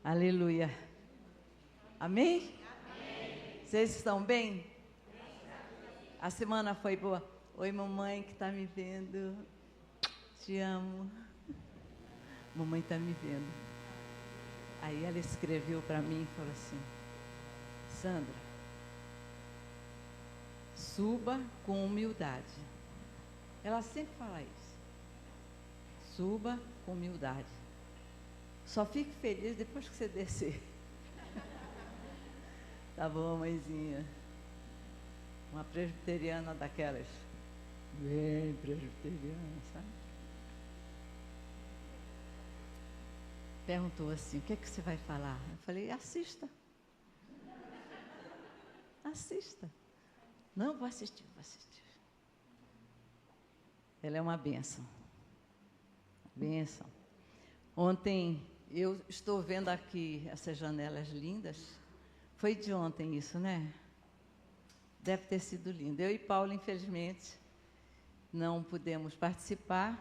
Aleluia. Amém? Vocês estão bem? A semana foi boa? Oi, mamãe que está me vendo. Te amo. Mamãe está me vendo. Aí ela escreveu para mim e falou assim: Sandra, suba com humildade. Ela sempre fala isso. Suba com humildade. Só fique feliz depois que você descer. Tá bom, mãezinha? Uma presbiteriana daquelas. Bem presbiteriana, sabe? Perguntou assim: o que é que você vai falar? Eu falei: assista. Assista. Não, vou assistir, vou assistir. Ela é uma bênção. Bênção. Ontem, eu estou vendo aqui essas janelas lindas. Foi de ontem isso, né? Deve ter sido lindo. Eu e Paulo, infelizmente, não pudemos participar.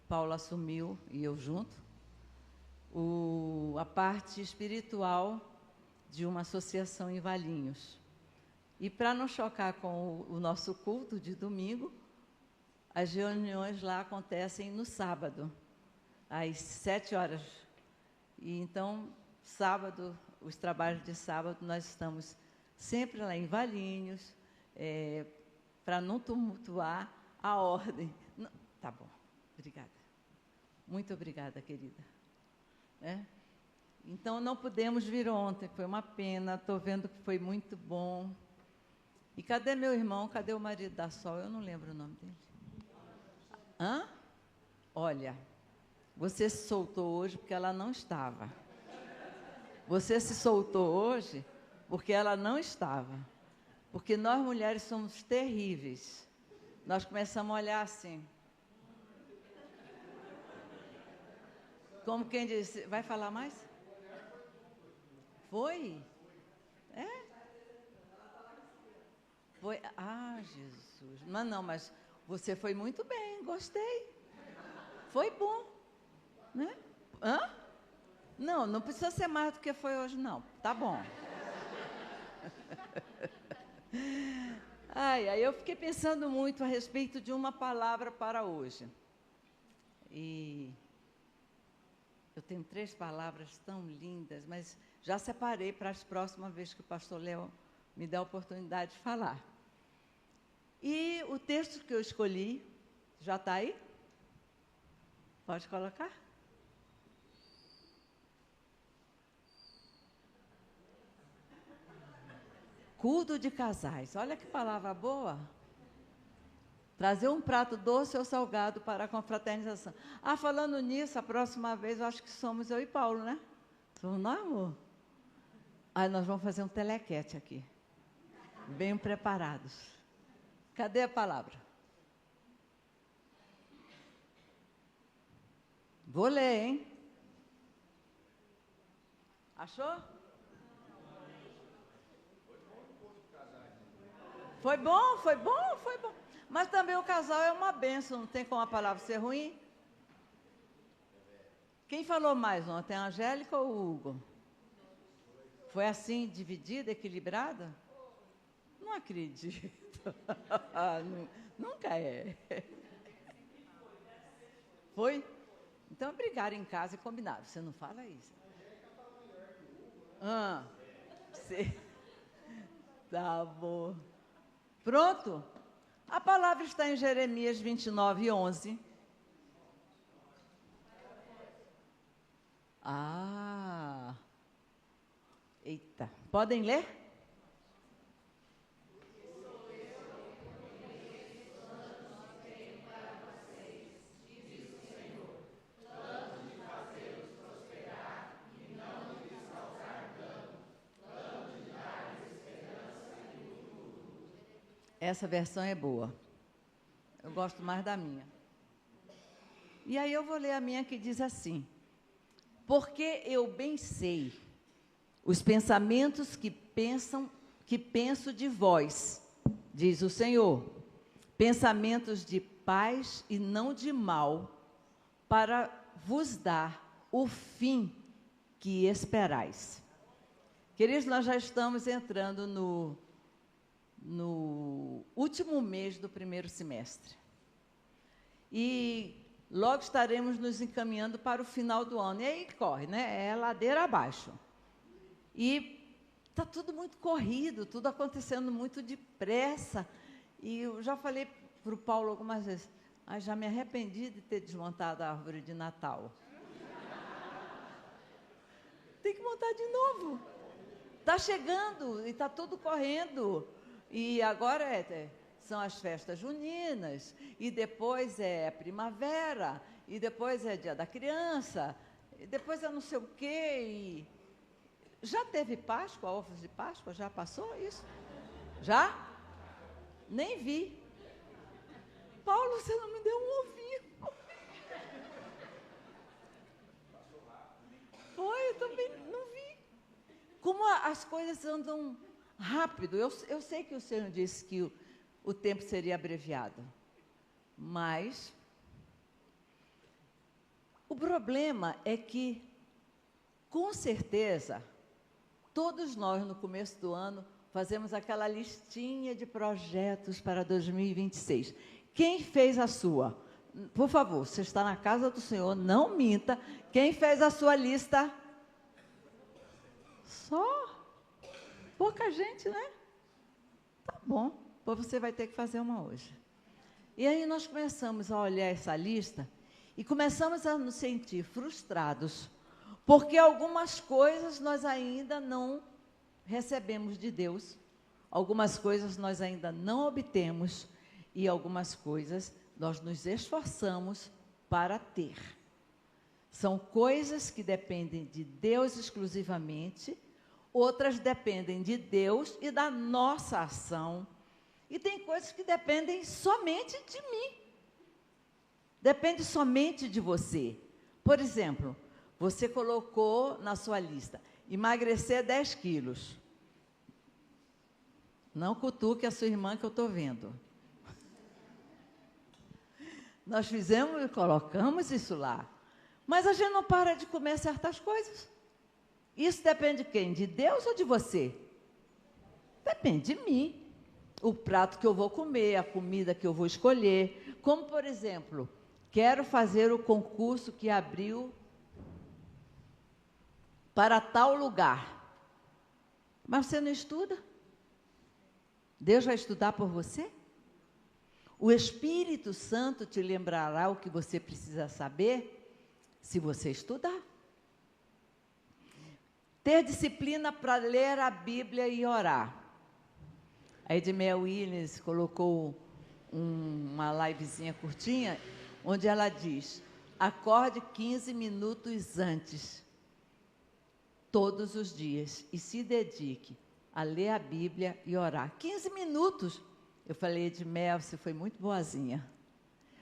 Paulo assumiu, e eu junto, a parte espiritual de uma associação em Valinhos. E para não chocar com o nosso culto de domingo, as reuniões lá acontecem no sábado, às 7h. E então, sábado, os trabalhos de sábado, nós estamos sempre lá em Valinhos, para não tumultuar a ordem. Não, tá bom, obrigada. Muito obrigada, querida. Então, não pudemos vir ontem, foi uma pena, estou vendo que foi muito bom. E cadê meu irmão? Cadê o marido da Sol? Eu não lembro o nome dele. Hã? Olha, você se soltou hoje porque ela não estava. Você se soltou hoje porque ela não estava. Porque nós mulheres somos terríveis. Nós começamos a olhar assim. Como quem disse, vai falar mais? Foi? Foi? Ah, Jesus. Mas não, mas você foi muito bem, gostei. Foi bom, né? Hã? Não, não precisa ser mais do que foi hoje, não. Tá bom. Aí eu fiquei pensando muito a respeito de uma palavra para hoje. E eu tenho 3 palavras tão lindas, mas já separei para as próximas vezes que o pastor Léo me der a oportunidade de falar. E o texto que eu escolhi, já está aí? Pode colocar? Culto de casais. Olha que palavra boa. Trazer um prato doce ou salgado para a confraternização. Ah, falando nisso, a próxima vez eu acho que somos eu e Paulo, né? Somos nós, amor? Aí nós vamos fazer um telequete aqui. Bem preparados. Cadê a palavra? Vou ler, hein? Achou? Foi bom, foi bom, foi bom. Mas também o casal é uma bênção, não tem como a palavra ser ruim. Quem falou mais ontem, a Angélica ou o Hugo? Foi assim, dividida, equilibrada? Não acredito. Nunca é. Foi? Então brigaram em casa e combinaram. Você não fala isso. Você... Tá bom. Pronto? A palavra está em Jeremias 29:11. Ah! Eita. Podem ler? Essa versão é boa. Eu gosto mais da minha. E aí eu vou ler a minha que diz assim: porque eu bem sei os pensamentos que penso de vós, diz o Senhor, pensamentos de paz e não de mal, para vos dar o fim que esperais. Queridos, nós já estamos entrando no último mês do primeiro semestre. E logo estaremos nos encaminhando para o final do ano. E aí corre, né? É ladeira abaixo. E está tudo muito corrido, tudo acontecendo muito depressa. E eu já falei para o Paulo algumas vezes, já me arrependi de ter desmontado a árvore de Natal. Tem que montar de novo. Está chegando e está tudo correndo. E agora são as festas juninas, e depois é primavera, e depois é dia da criança, e depois é não sei o quê. E... Já teve Páscoa, ovos de Páscoa? Já passou isso? Já? Nem vi. Paulo, você não me deu um ovinho. Foi, eu também não vi. Como as coisas andam rápido. Eu sei que o Senhor disse que o tempo seria abreviado, mas o problema é que, com certeza, todos nós, no começo do ano, fazemos aquela listinha de projetos para 2026. Quem fez a sua? Por favor, você está na casa do Senhor, não minta. Quem fez a sua lista? Só pouca gente, né? Tá bom, pois você vai ter que fazer uma hoje. E aí nós começamos a olhar essa lista e começamos a nos sentir frustrados, porque algumas coisas nós ainda não recebemos de Deus, algumas coisas nós ainda não obtemos e algumas coisas nós nos esforçamos para ter. São coisas que dependem de Deus exclusivamente, outras dependem de Deus e da nossa ação. E tem coisas que dependem somente de mim. Depende somente de você. Por exemplo, você colocou na sua lista, emagrecer 10 quilos. Não cutuque a sua irmã que eu estou vendo. Nós fizemos e colocamos isso lá. Mas a gente não para de comer certas coisas. Isso depende de quem? De Deus ou de você? Depende de mim. O prato que eu vou comer, a comida que eu vou escolher. Como, por exemplo, quero fazer o concurso que abriu para tal lugar. Mas você não estuda? Deus vai estudar por você? O Espírito Santo te lembrará o que você precisa saber se você estudar. Ter disciplina para ler a Bíblia e orar. A Edmel Williams colocou uma livezinha curtinha, onde ela diz, acorde 15 minutos antes, todos os dias, e se dedique a ler a Bíblia e orar. 15 minutos. Eu falei, Edmel, você foi muito boazinha.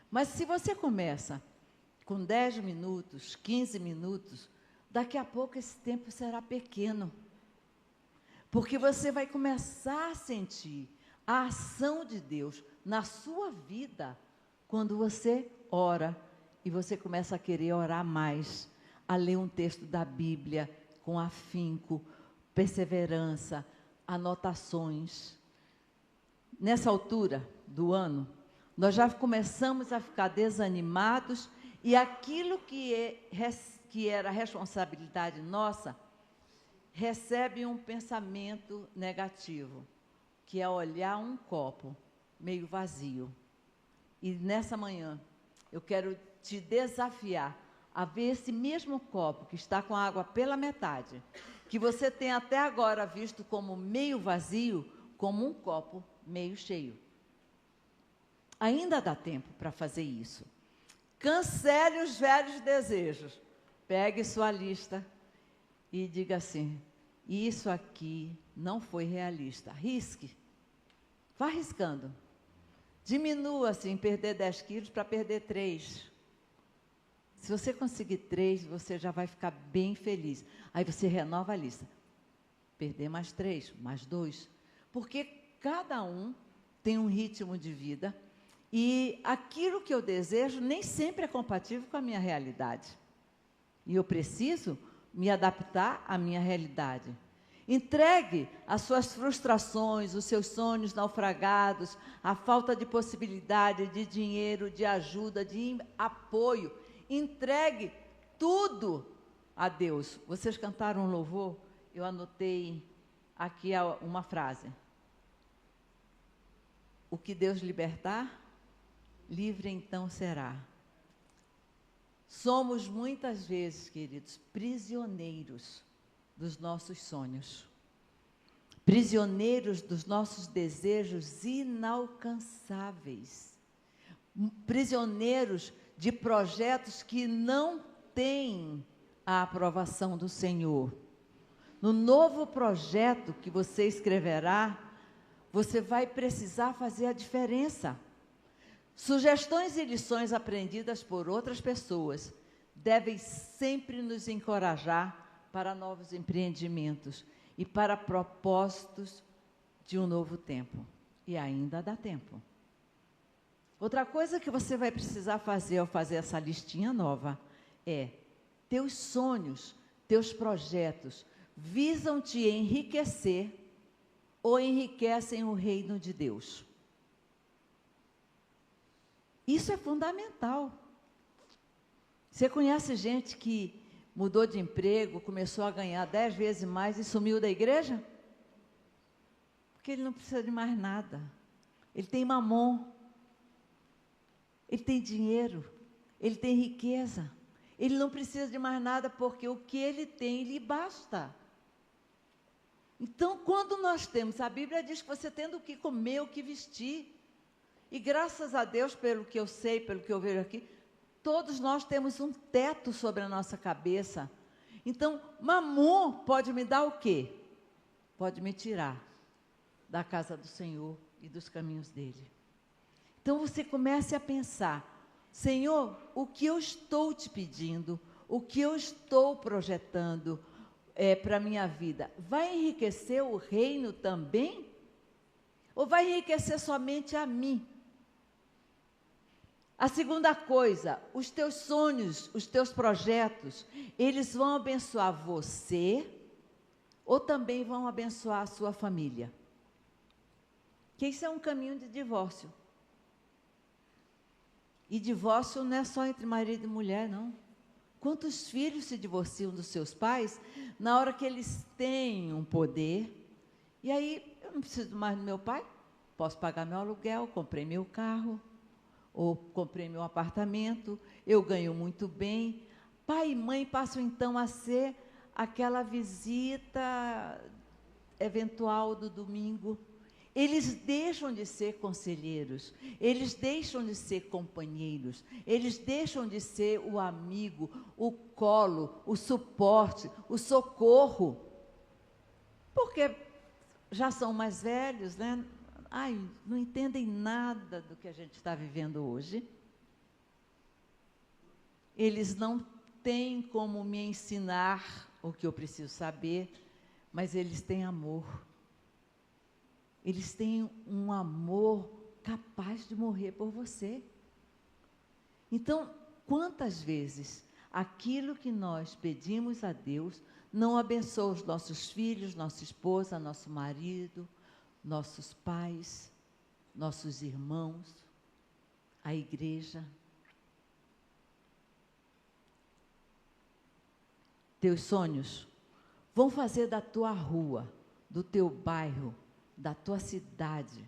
Mas se você começa com 10 minutos, 15 minutos, daqui a pouco esse tempo será pequeno. Porque você vai começar a sentir a ação de Deus na sua vida quando você ora e você começa a querer orar mais, a ler um texto da Bíblia com afinco, perseverança, anotações. Nessa altura do ano, nós já começamos a ficar desanimados e aquilo que era responsabilidade nossa, recebe um pensamento negativo, que é olhar um copo meio vazio. E nessa manhã, eu quero te desafiar a ver esse mesmo copo que está com a água pela metade, que você tem até agora visto como meio vazio, como um copo meio cheio. Ainda dá tempo para fazer isso. Cancele os velhos desejos. Pegue sua lista e diga assim, isso aqui não foi realista. Risque. Vá arriscando. Diminua, assim, perder 10 quilos para perder 3. Se você conseguir 3, você já vai ficar bem feliz. Aí você renova a lista. Perder mais 3, mais 2. Porque cada um tem um ritmo de vida e aquilo que eu desejo nem sempre é compatível com a minha realidade. E eu preciso me adaptar à minha realidade. Entregue as suas frustrações, os seus sonhos naufragados, a falta de possibilidade, de dinheiro, de ajuda, de apoio. Entregue tudo a Deus. Vocês cantaram um louvor? Eu anotei aqui uma frase. O que Deus libertar, livre então será. Somos muitas vezes, queridos, prisioneiros dos nossos sonhos, prisioneiros dos nossos desejos inalcançáveis, prisioneiros de projetos que não têm a aprovação do Senhor. No novo projeto que você escreverá, você vai precisar fazer a diferença. Sugestões e lições aprendidas por outras pessoas devem sempre nos encorajar para novos empreendimentos e para propósitos de um novo tempo. E ainda dá tempo. Outra coisa que você vai precisar fazer ao fazer essa listinha nova é: teus sonhos, teus projetos visam te enriquecer ou enriquecem o reino de Deus? Isso é fundamental. Você conhece gente que mudou de emprego, começou a ganhar 10 vezes mais e sumiu da igreja? Porque ele não precisa de mais nada. Ele tem mamon, ele tem dinheiro, ele tem riqueza. Ele não precisa de mais nada porque o que ele tem lhe basta. Então, quando nós temos, a Bíblia diz que você tendo o que comer, o que vestir, e graças a Deus, pelo que eu sei, pelo que eu vejo aqui, todos nós temos um teto sobre a nossa cabeça. Então, mamon pode me dar o quê? Pode me tirar da casa do Senhor e dos caminhos dele. Então, você comece a pensar: Senhor, o que eu estou te pedindo, o que eu estou projetando para a minha vida, vai enriquecer o reino também? Ou vai enriquecer somente a mim? A segunda coisa, os teus sonhos, os teus projetos, eles vão abençoar você ou também vão abençoar a sua família? Que isso é um caminho de divórcio. E divórcio não é só entre marido e mulher, não. Quantos filhos se divorciam dos seus pais na hora que eles têm um poder? E aí, eu não preciso mais do meu pai, posso pagar meu aluguel, comprei meu carro, ou comprei meu apartamento, eu ganho muito bem. Pai e mãe passam então a ser aquela visita eventual do domingo. Eles deixam de ser conselheiros, eles deixam de ser companheiros, eles deixam de ser o amigo, o colo, o suporte, o socorro. Porque já são mais velhos, né? Ai, não entendem nada do que a gente está vivendo hoje. Eles não têm como me ensinar o que eu preciso saber, mas eles têm amor. Eles têm um amor capaz de morrer por você. Então, quantas vezes aquilo que nós pedimos a Deus não abençoa os nossos filhos, nossa esposa, nosso marido, nossos pais, nossos irmãos, a igreja? Teus sonhos vão fazer da tua rua, do teu bairro, da tua cidade,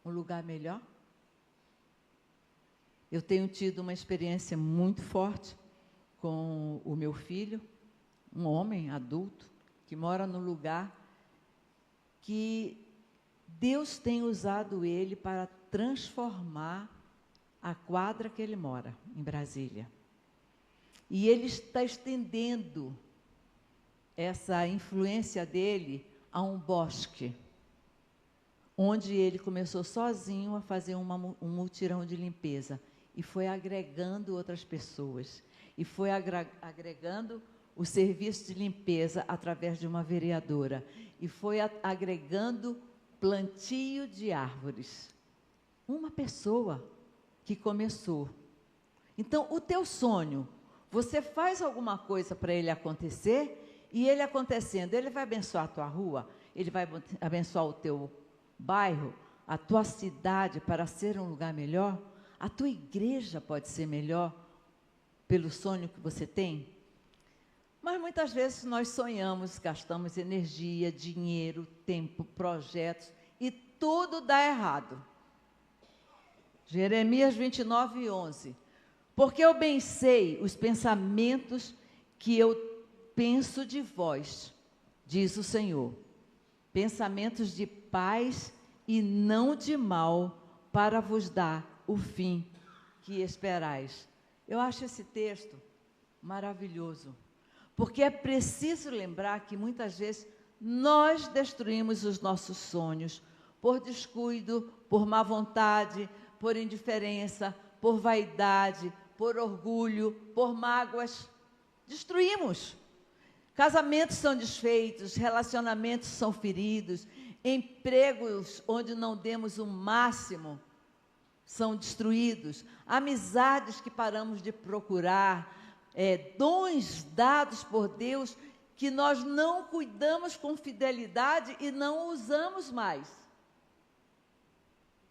um lugar melhor? Eu tenho tido uma experiência muito forte com o meu filho, um homem adulto, que mora num lugar que Deus tem usado ele para transformar a quadra que ele mora, em Brasília. E ele está estendendo essa influência dele a um bosque, onde ele começou sozinho a fazer um mutirão de limpeza, e foi agregando outras pessoas, e foi agregando o serviço de limpeza através de uma vereadora, e foi agregando plantio de árvores. Uma pessoa que começou. Então, o teu sonho Você faz alguma coisa para ele acontecer, e ele acontecendo, ele vai abençoar a tua rua, ele vai abençoar o teu bairro, a tua cidade para ser um lugar melhor, a tua igreja pode ser melhor pelo sonho que você tem. Mas muitas vezes nós sonhamos, gastamos energia, dinheiro, tempo, projetos, e tudo dá errado. Jeremias 29:11. Porque eu bem sei os pensamentos que eu penso de vós, diz o Senhor. Pensamentos de paz e não de mal, para vos dar o fim que esperais. Eu acho esse texto maravilhoso, porque é preciso lembrar que muitas vezes nós destruímos os nossos sonhos por descuido, por má vontade, por indiferença, por vaidade, por orgulho, por mágoas. Destruímos. Casamentos são desfeitos, relacionamentos são feridos, empregos onde não demos o máximo são destruídos, amizades que paramos de procurar, dons dados por Deus que nós não cuidamos com fidelidade e não usamos mais.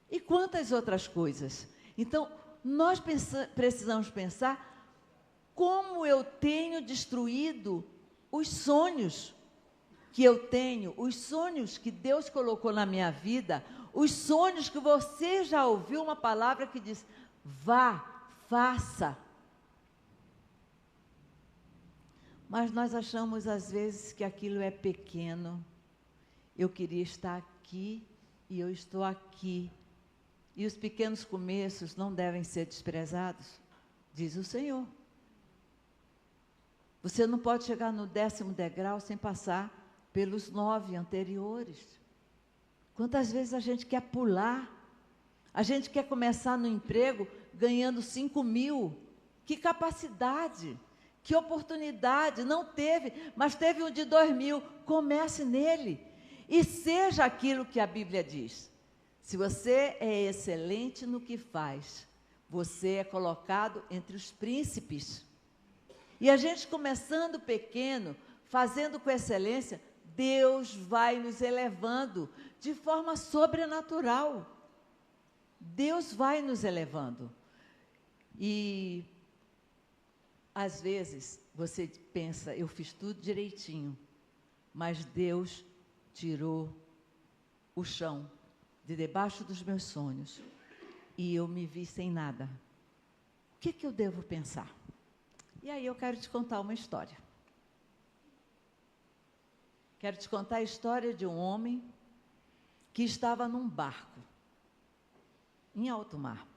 E quantas outras coisas? Então, nós precisamos pensar como eu tenho destruído os sonhos que eu tenho, os sonhos que Deus colocou na minha vida, os sonhos que você já ouviu uma palavra que diz, vá, faça. Mas nós achamos às vezes que aquilo é pequeno. Eu queria estar aqui e eu estou aqui. E os pequenos começos não devem ser desprezados, diz o Senhor. Você não pode chegar no 10º degrau sem passar pelos 9 anteriores. Quantas vezes a gente quer pular? A gente quer começar no emprego ganhando 5.000. Que capacidade, que oportunidade, não teve, mas teve um de 2.000. Comece nele e seja aquilo que a Bíblia diz. Se você é excelente no que faz, você é colocado entre os príncipes. E a gente começando pequeno, fazendo com excelência, Deus vai nos elevando de forma sobrenatural. Deus vai nos elevando. E, às vezes, você pensa, eu fiz tudo direitinho, mas Deus tirou o chão de debaixo dos meus sonhos e eu me vi sem nada. O que eu devo pensar? E aí eu quero te contar uma história. Quero te contar a história de um homem que estava num barco, em alto mar.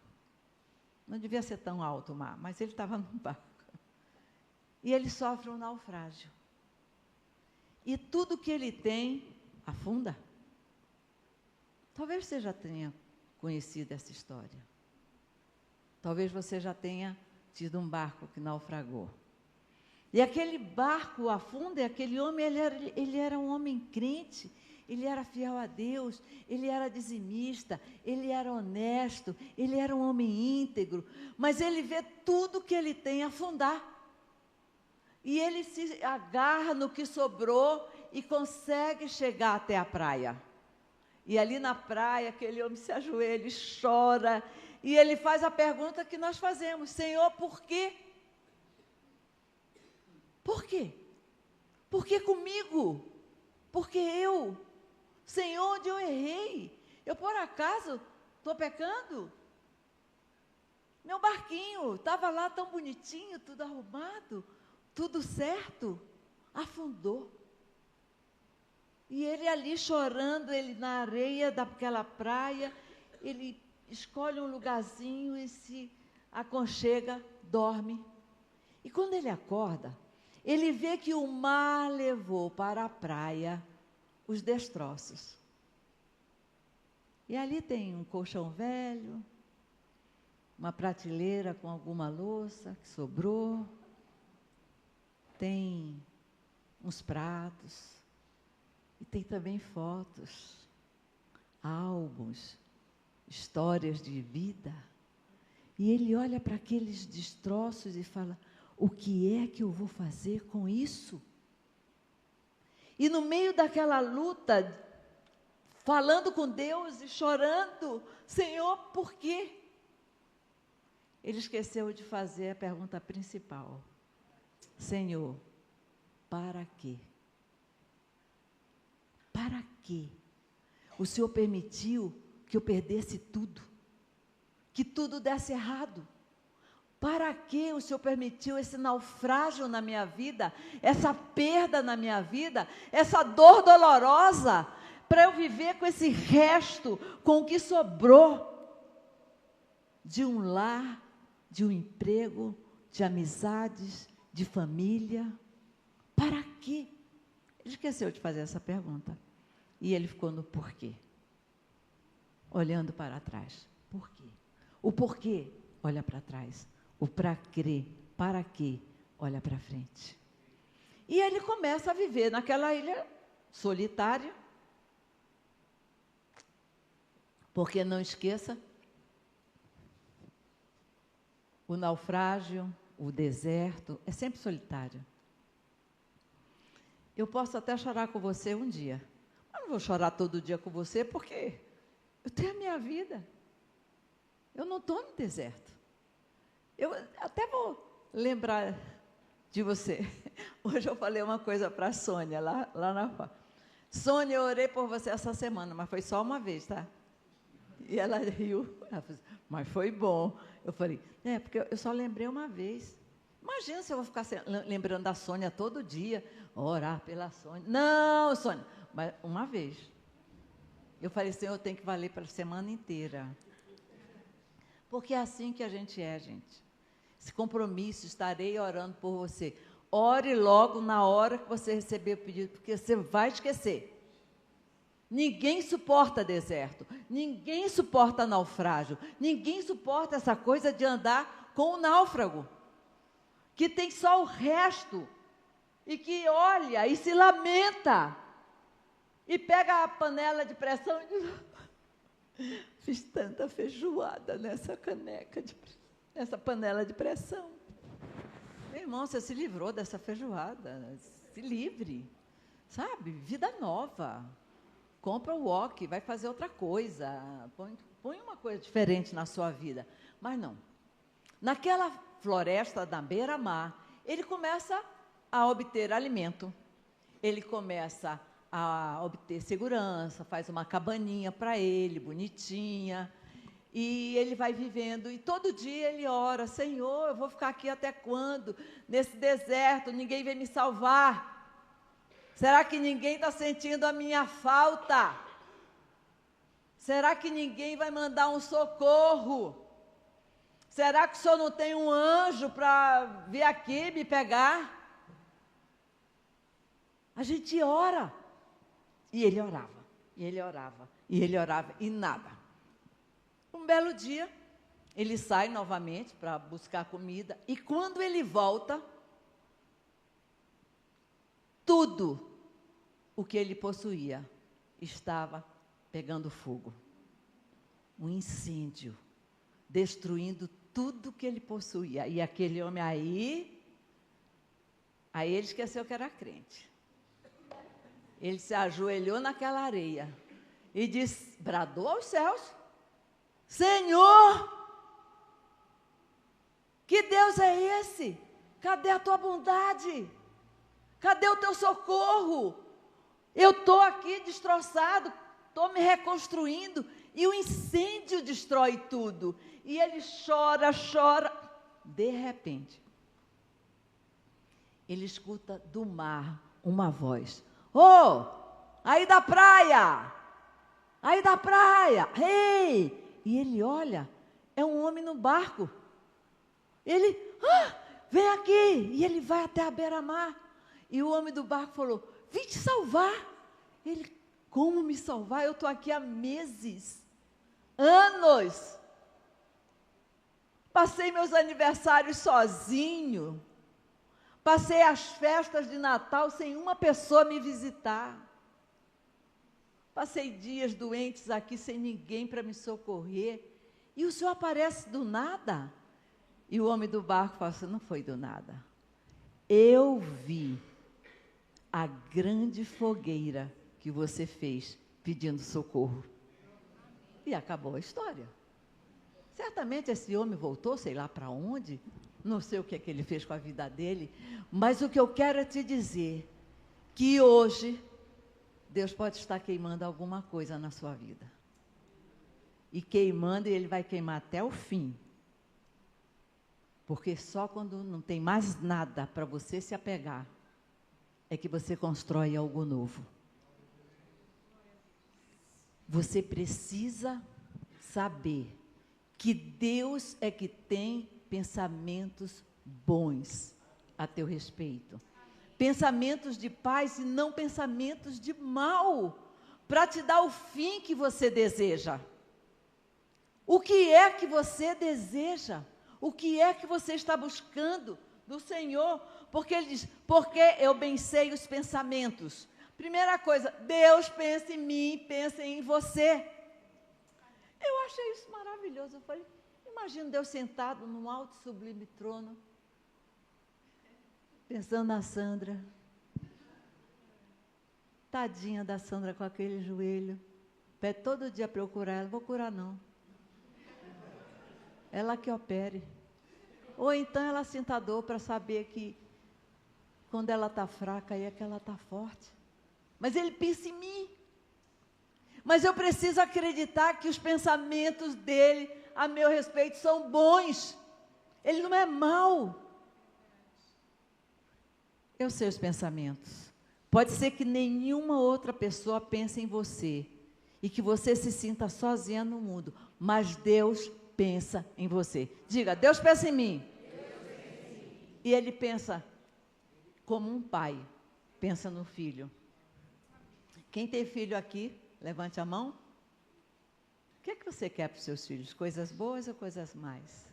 Não devia ser tão alto o mar, mas ele estava num barco. E ele sofre um naufrágio. E tudo que ele tem afunda. Talvez você já tenha conhecido essa história. Talvez você já tenha tido um barco que naufragou. E aquele barco afunda, e aquele homem, ele era um homem crente, ele era fiel a Deus, ele era dizimista, ele era honesto, ele era um homem íntegro, mas ele vê tudo que ele tem afundar. E ele se agarra no que sobrou e consegue chegar até a praia. E ali na praia, aquele homem se ajoelha e chora, e ele faz a pergunta que nós fazemos, Senhor, por quê? Por quê? Por que comigo? Porque eu? Senhor, onde eu errei? Eu por acaso estou pecando? Meu barquinho estava lá tão bonitinho, tudo arrumado, tudo certo, afundou. E ele ali chorando, ele na areia daquela praia, ele escolhe um lugarzinho e se aconchega, dorme. E quando ele acorda, ele vê que o mar levou para a praia os destroços. E ali tem um colchão velho, uma prateleira com alguma louça que sobrou, tem uns pratos, e tem também fotos, álbuns, histórias de vida. E ele olha para aqueles destroços e fala, o que é que eu vou fazer com isso? E no meio daquela luta, falando com Deus e chorando, Senhor, por quê? Ele esqueceu de fazer a pergunta principal. Senhor, para quê? Para quê? O Senhor permitiu que eu perdesse tudo, que tudo desse errado. Para que o Senhor permitiu esse naufrágio na minha vida, essa perda na minha vida, essa dor dolorosa, para eu viver com esse resto, com o que sobrou de um lar, de um emprego, de amizades, de família? Para quê? Ele esqueceu de fazer essa pergunta. E ele ficou no porquê. Olhando para trás. Por quê? O porquê, olha para trás. O para crer, para quê, olha para frente. E ele começa a viver naquela ilha solitária. Porque não esqueça, o naufrágio, o deserto, é sempre solitário. Eu posso até chorar com você um dia, mas não vou chorar todo dia com você, porque eu tenho a minha vida. Eu não estou no deserto. Eu até vou lembrar de você. Hoje eu falei uma coisa para a Sônia, lá na FA. Sônia, eu orei por você essa semana, mas foi só uma vez, tá? E ela riu, ela falou, mas foi bom. Eu falei, porque eu só lembrei uma vez. Imagina se eu vou ficar lembrando da Sônia todo dia, orar pela Sônia. Não, Sônia, mas uma vez. Eu falei, Senhor, eu tenho que valer para a semana inteira. Porque é assim que a gente é, gente. Esse compromisso, estarei orando por você. Ore logo na hora que você receber o pedido, porque você vai esquecer. Ninguém suporta deserto, ninguém suporta naufrágio, ninguém suporta essa coisa de andar com o náufrago, que tem só o resto, e que olha e se lamenta, e pega a panela de pressão e diz, fiz tanta feijoada nessa nessa panela de pressão. Meu irmão, você se livrou dessa feijoada, se livre, sabe? Vida nova. Compra o wok, vai fazer outra coisa, põe uma coisa diferente na sua vida. Mas não. Naquela floresta da beira-mar, ele começa a obter alimento, ele começa a obter segurança, faz uma cabaninha para ele, bonitinha, e ele vai vivendo, e todo dia ele ora, Senhor, eu vou ficar aqui até quando? Nesse deserto, ninguém vem me salvar. Será que ninguém está sentindo a minha falta? Será que ninguém vai mandar um socorro? Será que o Senhor não tem um anjo para vir aqui me pegar? A gente ora. E ele orava, e ele orava, e ele orava, e nada. Um belo dia, ele sai novamente para buscar comida, e quando ele volta, tudo o que ele possuía estava pegando fogo. Um incêndio, destruindo tudo que ele possuía. E aquele homem aí ele esqueceu que era crente. Ele se ajoelhou naquela areia e bradou aos céus, Senhor, que Deus é esse? Cadê a tua bondade? Cadê o teu socorro? Eu estou aqui destroçado, estou me reconstruindo, e o incêndio destrói tudo. E ele chora, chora. De repente, ele escuta do mar uma voz. Ô, aí da praia! Aí da praia! Ei! E ele olha, é um homem no barco. Ele, vem aqui! E ele vai até a beira-mar. E o homem do barco falou, vim te salvar. Ele, como me salvar? Eu estou aqui há meses, anos. Passei meus aniversários sozinho. Passei as festas de Natal sem uma pessoa me visitar. Passei dias doentes aqui sem ninguém para me socorrer. E o Senhor aparece do nada. E o homem do barco fala assim, não foi do nada. eu vi a grande fogueira que você fez pedindo socorro. E acabou a história. Certamente esse homem voltou, sei lá para onde, não sei o que é que ele fez com a vida dele, mas o que eu quero é te dizer que hoje Deus pode estar queimando alguma coisa na sua vida. E queimando, e Ele vai queimar até o fim. Porque só quando não tem mais nada para você se apegar, é que você constrói algo novo. Você precisa saber que Deus é que tem pensamentos bons a teu respeito. Pensamentos de paz e não pensamentos de mal, para te dar o fim que você deseja. O que é que você deseja? O que é que você está buscando do Senhor? Porque Ele diz, porque eu bem sei os pensamentos. Primeira coisa, Deus pensa em mim, pensa em você. Eu achei isso maravilhoso. Eu falei, imagina Deus sentado num alto e sublime trono, pensando na Sandra. Tadinha da Sandra com aquele joelho. Pede todo dia para eu curar ela. Vou curar não. Ela que opere. Ou então ela sinta dor para saber que quando ela está fraca, aí é que ela está forte. Mas Ele pensa em mim. Mas eu preciso acreditar que os pensamentos dEle a meu respeito são bons. Ele não é mau. Eu sei os pensamentos. Pode ser que nenhuma outra pessoa pense em você e que você se sinta sozinha no mundo, mas Deus pensa em você. Diga, Deus pensa em mim. E Ele pensa como um pai pensa no filho. Quem tem filho aqui, levante a mão. O que é que você quer para os seus filhos? Coisas boas ou coisas más?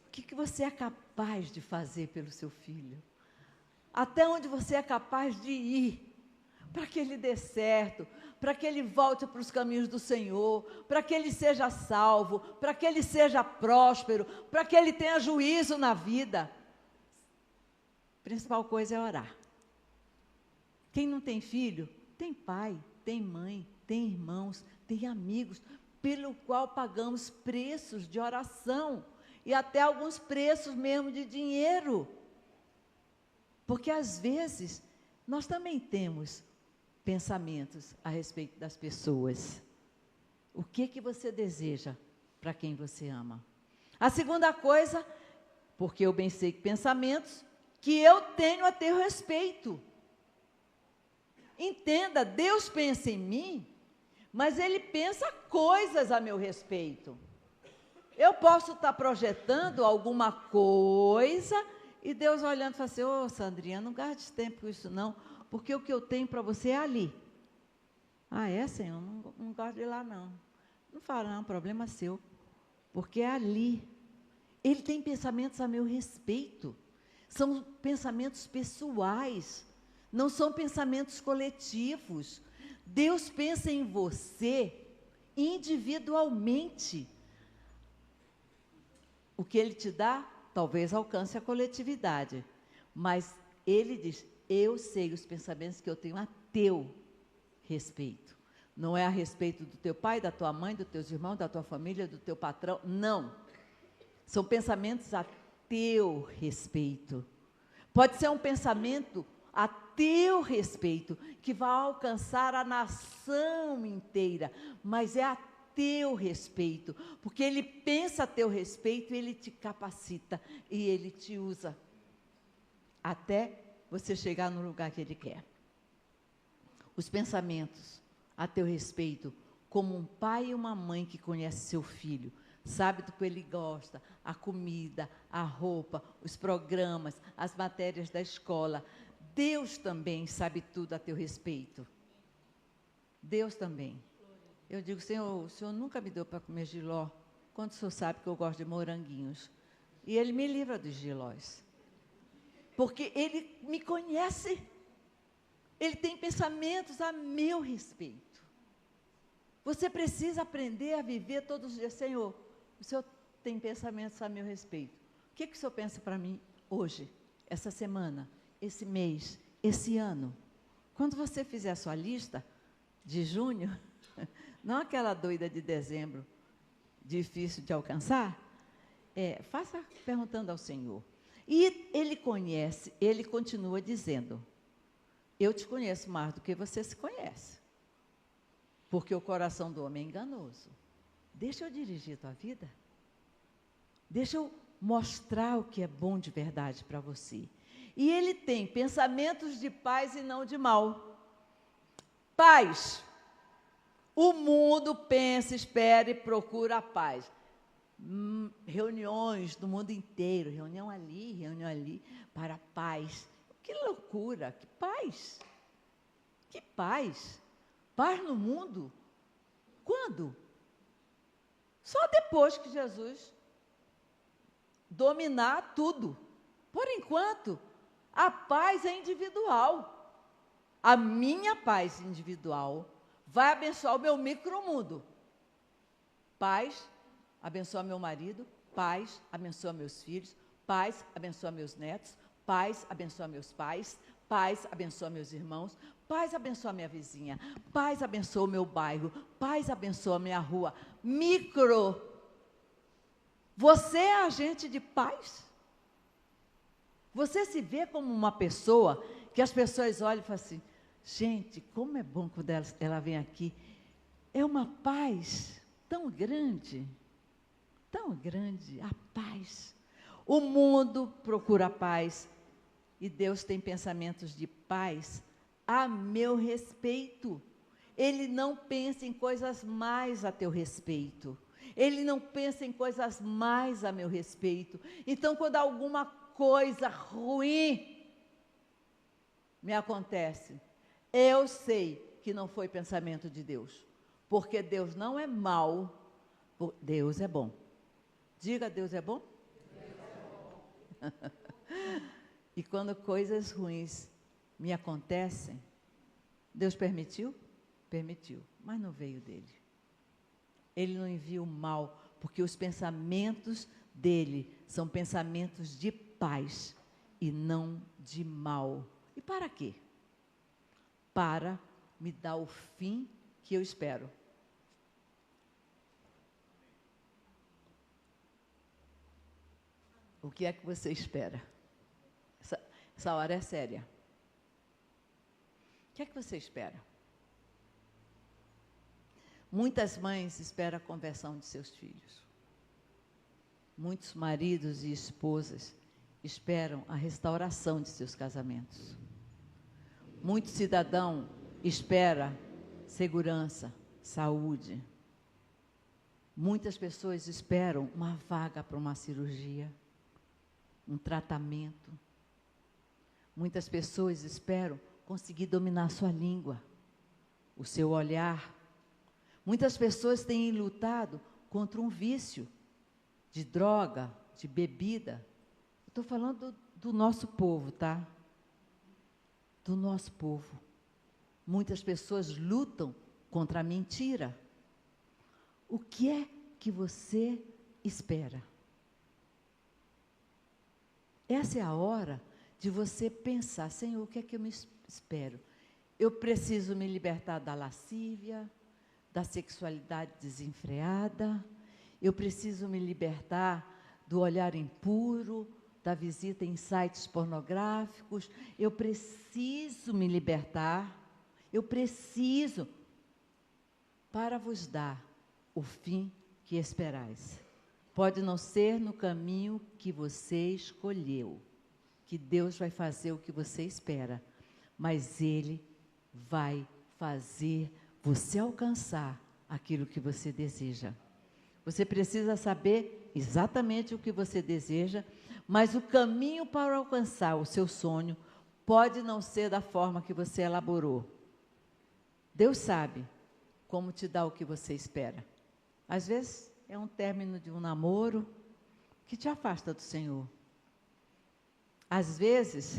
O que você é capaz de fazer pelo seu filho? Até onde você é capaz de ir para que ele dê certo, para que ele volte para os caminhos do Senhor, para que ele seja salvo, para que ele seja próspero, para que ele tenha juízo na vida. A principal coisa é orar. Quem não tem filho, tem pai, tem mãe, tem irmãos, tem amigos, pelo qual pagamos preços de oração e até alguns preços mesmo de dinheiro. Porque às vezes nós também temos pensamentos a respeito das pessoas. O que você deseja para quem você ama? A segunda coisa, porque eu bem sei que pensamentos que eu tenho a teu respeito. Entenda, Deus pensa em mim, mas Ele pensa coisas a meu respeito. Eu posso estar projetando alguma coisa e Deus olhando e fala assim, ô Sandrinha, não gaste tempo com isso não, porque o que eu tenho para você é ali. Ah, é, Senhor? Não gosto de ir lá não. Não fala não, problema seu, porque é ali. Ele tem pensamentos a meu respeito. São pensamentos pessoais, não são pensamentos coletivos. Deus pensa em você individualmente. O que Ele te dá, talvez alcance a coletividade, mas Ele diz, eu sei os pensamentos que eu tenho a teu respeito. Não é a respeito do teu pai, da tua mãe, dos teus irmãos, da tua família, do teu patrão, não. São pensamentos a teu respeito. Pode ser um pensamento a teu respeito, que vai alcançar a nação inteira, mas é a teu respeito, porque Ele pensa a teu respeito, Ele te capacita e Ele te usa até você chegar no lugar que Ele quer. Os pensamentos a teu respeito, como um pai e uma mãe que conhece seu filho, sabe do que ele gosta, a comida, a roupa, os programas, as matérias da escola. Deus também sabe tudo a teu respeito. Deus também. Eu digo, Senhor, o Senhor nunca me deu para comer jiló, quando o Senhor sabe que eu gosto de moranguinhos. E Ele me livra dos jilós. Porque Ele me conhece. Ele tem pensamentos a meu respeito. Você precisa aprender a viver todos os dias. Senhor, o Senhor tem pensamentos a meu respeito. O que o Senhor pensa para mim hoje? essa semana, esse mês, esse ano. Quando você fizer a sua lista de junho, não aquela doida de dezembro, difícil de alcançar, faça perguntando ao Senhor. E Ele conhece, Ele continua dizendo, eu te conheço mais do que você se conhece, porque o coração do homem é enganoso. Deixa eu dirigir a tua vida. Deixa eu mostrar o que é bom de verdade para você. E Ele tem pensamentos de paz e não de mal. Paz. O mundo pensa, espera e procura a paz. Reuniões do mundo inteiro, reunião ali, para a paz. Que loucura, que paz. Que paz. Paz no mundo. Quando? Só depois que Jesus dominar tudo. Por enquanto, a paz é individual. A minha paz individual vai abençoar o meu micromundo. Paz abençoa meu marido, paz abençoa meus filhos, paz abençoa meus netos, paz abençoa meus pais, paz abençoa meus irmãos, paz abençoa minha vizinha, paz abençoa o meu bairro, paz abençoa a minha rua. Micro. Você é agente de paz? Você se vê como uma pessoa que as pessoas olham e falam assim, gente, como é bom quando ela vem aqui. É uma paz tão grande, a paz. O mundo procura paz e Deus tem pensamentos de paz a meu respeito. Ele não pensa em coisas mais a teu respeito. Ele não pensa em coisas mais a meu respeito. Então, quando alguma coisa ruim me acontece, eu sei que não foi pensamento de Deus, porque Deus não é mau, Deus é bom. Diga, Deus é bom? Deus é bom. E quando coisas ruins me acontecem, Deus permitiu? Permitiu, mas não veio dele. Ele não envia o mal, porque os pensamentos dele são pensamentos de paz e não de mal. E para quê? Para me dar o fim que eu espero. O que é que você espera? Essa hora é séria. O que é que você espera? Muitas mães esperam a conversão de seus filhos. Muitos maridos e esposas esperam a restauração de seus casamentos. Muito cidadão espera segurança, saúde. Muitas pessoas esperam uma vaga para uma cirurgia, um tratamento. Muitas pessoas esperam conseguir dominar a sua língua, o seu olhar. Muitas pessoas têm lutado contra um vício de droga, de bebida. Estou falando do nosso povo, tá? Do nosso povo. Muitas pessoas lutam contra a mentira. O que é que você espera? Essa é a hora de você pensar, Senhor, o que é que eu me espero? Eu preciso me libertar da lascívia, da sexualidade desenfreada, eu preciso me libertar do olhar impuro, da visita em sites pornográficos, eu preciso me libertar, eu preciso, para vos dar o fim que esperais. Pode não ser no caminho que você escolheu, que Deus vai fazer o que você espera, mas Ele vai fazer você alcançar aquilo que você deseja. Você precisa saber exatamente o que você deseja, mas o caminho para alcançar o seu sonho pode não ser da forma que você elaborou. Deus sabe como te dar o que você espera. Às vezes é um término de um namoro que te afasta do Senhor. Às vezes,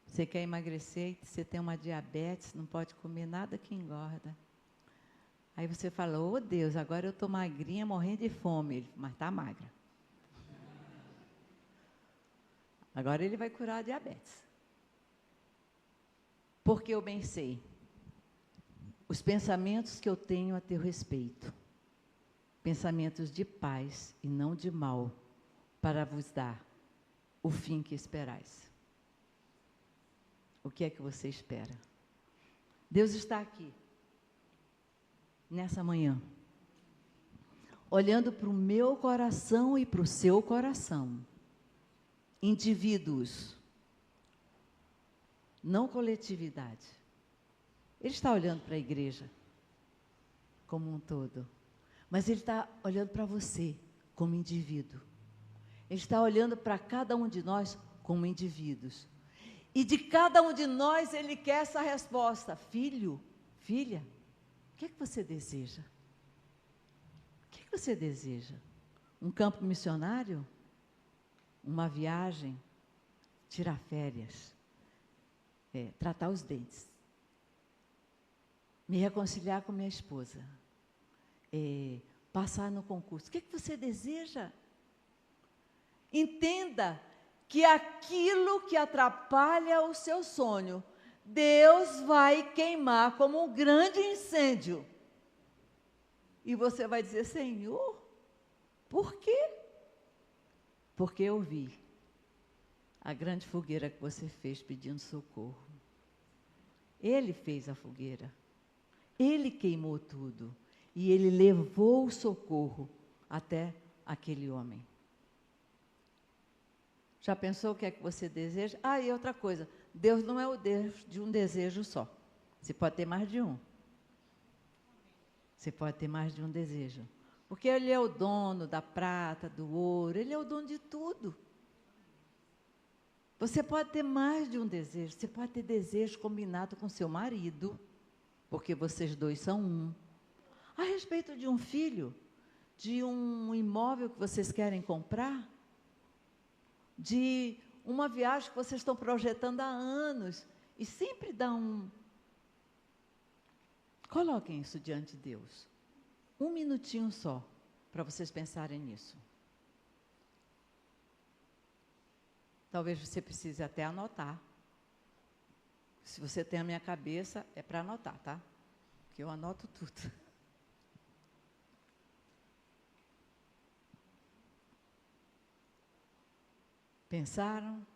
você quer emagrecer, você tem uma diabetes, não pode comer nada que engorda. Aí você fala, oh Deus, agora eu estou magrinha, morrendo de fome. Ele, mas está magra. Agora ele vai curar a diabetes. Porque eu bem sei os pensamentos que eu tenho a teu respeito, pensamentos de paz e não de mal, para vos dar o fim que esperais. O que é que você espera? Deus está aqui, nessa manhã, olhando para o meu coração e para o seu coração. Indivíduos, não coletividade. Ele está olhando para a igreja como um todo, mas Ele está olhando para você como indivíduo. Ele está olhando para cada um de nós como indivíduos. E de cada um de nós Ele quer essa resposta. Filho, filha, o que é que você deseja? O que é que você deseja? Um campo missionário? Uma viagem? Tirar férias? Tratar os dentes? Me reconciliar com minha esposa? Passar no concurso? O que é que você deseja? Entenda que aquilo que atrapalha o seu sonho, Deus vai queimar como um grande incêndio. E você vai dizer, Senhor, por quê? Porque eu vi a grande fogueira que você fez pedindo socorro. Ele fez a fogueira. Ele queimou tudo. E Ele levou o socorro até aquele homem. Já pensou o que é que você deseja? E outra coisa, Deus não é o Deus de um desejo só. Você pode ter mais de um. Você pode ter mais de um desejo. Porque Ele é o dono da prata, do ouro, Ele é o dono de tudo. Você pode ter mais de um desejo. Você pode ter desejo combinado com seu marido, porque vocês dois são um. A respeito de um filho, de um imóvel que vocês querem comprar, de uma viagem que vocês estão projetando há anos, e sempre dá um... Coloquem isso diante de Deus. Um minutinho só, para vocês pensarem nisso. Talvez você precise até anotar. Se você tem a minha cabeça, é para anotar, tá? Porque eu anoto tudo. Pensaram?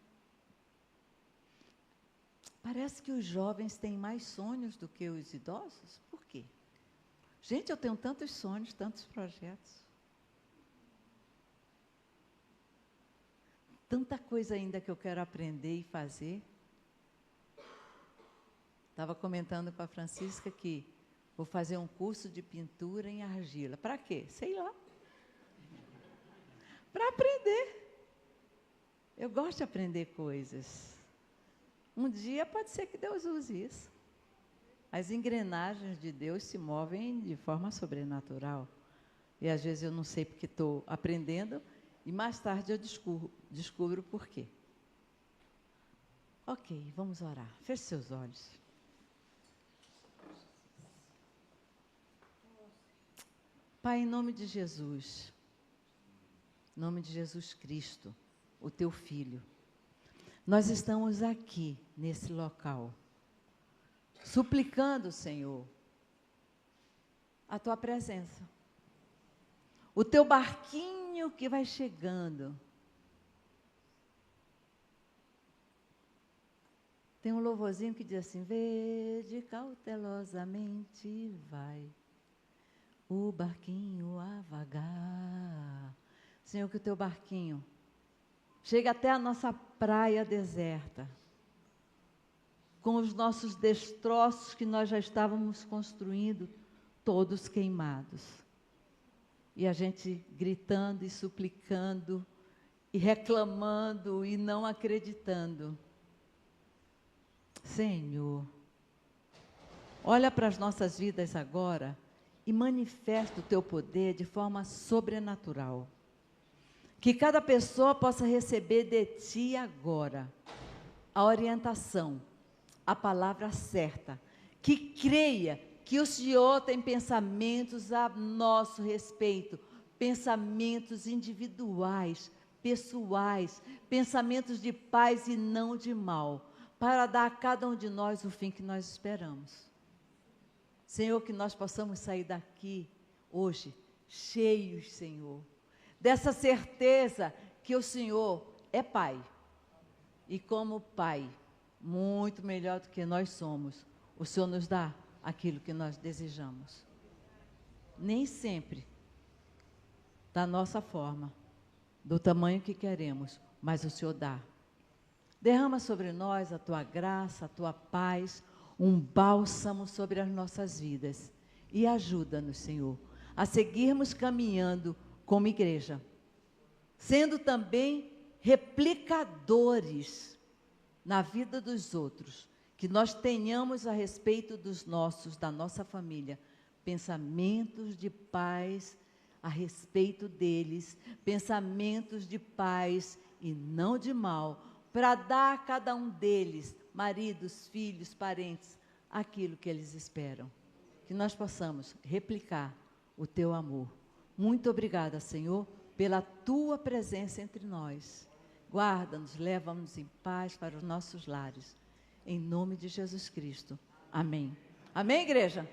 Parece que os jovens têm mais sonhos do que os idosos. Por quê? Gente, eu tenho tantos sonhos, tantos projetos. Tanta coisa ainda que eu quero aprender e fazer. Estava comentando com a Francisca que vou fazer um curso de pintura em argila. Para quê? Sei lá. Para aprender. Eu gosto de aprender coisas. Um dia pode ser que Deus use isso. As engrenagens de Deus se movem de forma sobrenatural. E às vezes eu não sei porque estou aprendendo, e mais tarde eu descubro por quê. Ok, vamos orar. Feche seus olhos. Pai, em nome de Jesus, em nome de Jesus Cristo, o teu Filho, nós estamos aqui, nesse local, suplicando, Senhor, a tua presença. O teu barquinho que vai chegando. Tem um louvorzinho que diz assim, vede cautelosamente vai o barquinho a vagar. Senhor, que o teu barquinho chega até a nossa praia deserta, com os nossos destroços que nós já estávamos construindo, todos queimados. E a gente gritando e suplicando, e reclamando, e não acreditando. Senhor, olha para as nossas vidas agora e manifesta o teu poder de forma sobrenatural. Que cada pessoa possa receber de ti agora a orientação, a palavra certa, que creia que o Senhor tem pensamentos a nosso respeito, pensamentos individuais, pessoais, pensamentos de paz e não de mal, para dar a cada um de nós o fim que nós esperamos. Senhor, que nós possamos sair daqui hoje cheios, Senhor, dessa certeza que o Senhor é Pai. E como Pai, muito melhor do que nós somos, o Senhor nos dá aquilo que nós desejamos. Nem sempre da nossa forma, do tamanho que queremos, mas o Senhor dá. Derrama sobre nós a Tua graça, a Tua paz, um bálsamo sobre as nossas vidas. E ajuda-nos, Senhor, a seguirmos caminhando como igreja, sendo também replicadores na vida dos outros, que nós tenhamos a respeito dos nossos, da nossa família, pensamentos de paz a respeito deles, pensamentos de paz e não de mal, para dar a cada um deles, maridos, filhos, parentes, aquilo que eles esperam. Que nós possamos replicar o Teu amor. Muito obrigada, Senhor, pela Tua presença entre nós. Guarda-nos, leva-nos em paz para os nossos lares. Em nome de Jesus Cristo. Amém. Amém, igreja?